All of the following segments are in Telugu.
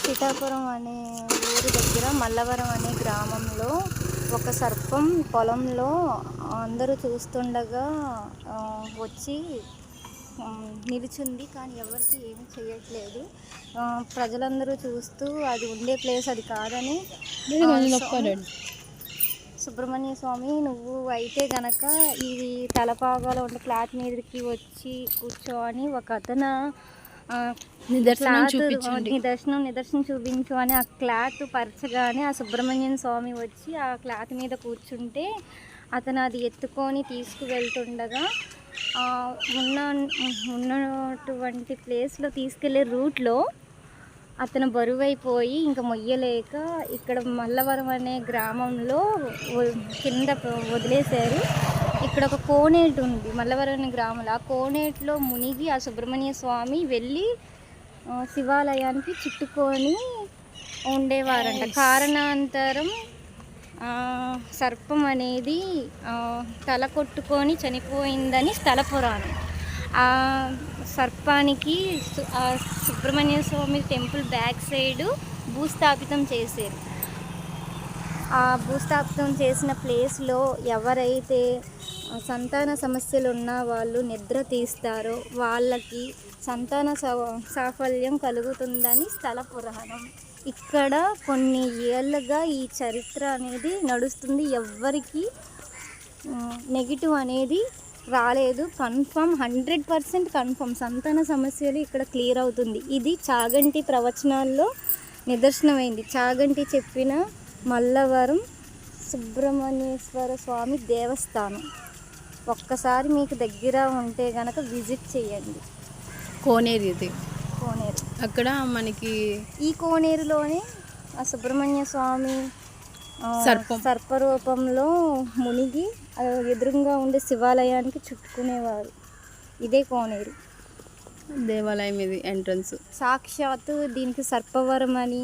సీతాపురం అనే ఊరి దగ్గర మల్లవరం అనే గ్రామంలో ఒక సర్పం పొలంలో అందరూ చూస్తుండగా వచ్చి నిలిచింది. కానీ ఎవరికి ఏమి చేయట్లేదు. ప్రజలందరూ చూస్తూ అది ఉండే ప్లేస్ అది కాదని, సుబ్రహ్మణ్య స్వామి నువ్వు అయితే గనక ఇది తలపాగాలో ఉండే క్లాత్ మీదకి వచ్చి కూర్చో అని ఒక అతను నిదర్శనం చూపించు అని ఆ క్లాత్ పరచగానే ఆ సుబ్రహ్మణ్యం స్వామి వచ్చి ఆ క్లాత్ మీద కూర్చుంటే అతను అది ఎత్తుకొని తీసుకువెళ్తుండగా ఉన్నటువంటి ప్లేస్లో తీసుకెళ్లే రూట్లో అతను బరువైపోయి ఇంకా మొయ్యలేక ఇక్కడ మల్లవరం అనే గ్రామంలో కింద వదిలేశారు. ఇక్కడ ఒక కోనేటి ఉంది మల్లవరం అనే గ్రామంలో. ఆ కోనేటిలో మునిగి ఆ సుబ్రహ్మణ్య స్వామి వెళ్ళి శివాలయానికి చుట్టుకొని ఉండేవారంట. కారణాంతరం సర్పం అనేది తల కొట్టుకొని చనిపోయిందని స్థల పురాణం. ఆ సర్పానికి సుబ్రహ్మణ్య స్వామి టెంపుల్ బ్యాక్ సైడ్ భూస్థాపితం చేశారు. ఆ భూస్థాపితం చేసిన ప్లేస్లో ఎవరైతే సంతాన సమస్యలు ఉన్న వాళ్ళు నిద్ర తీస్తారో వాళ్ళకి సంతాన సాఫల్యం కలుగుతుందని స్థల పురాణం. ఇక్కడ కొన్ని ఏళ్ళుగా ఈ చరిత్ర అనేది నడుస్తుంది. ఎవ్వరికి నెగిటివ్ అనేది రాలేదు. కన్ఫర్మ్ 100% కన్ఫర్మ్ సంతాన సమస్యలు ఇక్కడ క్లియర్ అవుతుంది. ఇది చాగంటి ప్రవచనాల్లో నిదర్శనమైంది. చాగంటి చెప్పిన మల్లవరం సుబ్రహ్మణ్యేశ్వర స్వామి దేవస్థానం ఒక్కసారి మీకు దగ్గర ఉంటే గనక విజిట్ చేయండి. కోనేరు ఇది. కోనేరు అక్కడ మనకి ఈ కోనేరులోనే ఆ సుబ్రహ్మణ్య స్వామి సర్పరూపంలో మునిగి ఎదురుగా ఉండే శివాలయానికి చుట్టుకునేవారు. ఇదే కోనేరు దేవాలయం. ఇది ఎంట్రన్స్. సాక్షాత్తు దీనికి సర్పవరం అని,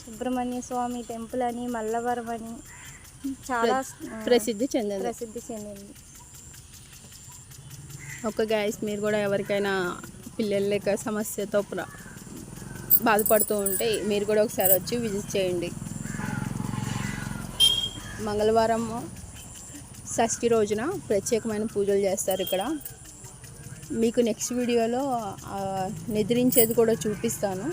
సుబ్రహ్మణ్య స్వామి టెంపుల్ అని, మల్లవరం అని చాలా ప్రసిద్ధి చెందింది. ఒక గైస్ మీరు కూడా ఎవరికైనా పిల్లల లేక సమస్యతో బాధపడుతూ ఉంటే మీరు కూడా ఒకసారి వచ్చి విజిట్ చేయండి. మంగళవారం షష్ఠి రోజున ప్రత్యేకమైన పూజలు చేస్తారు ఇక్కడ. మీకు నెక్స్ట్ వీడియోలో నిద్రించేది కూడా చూపిస్తాను.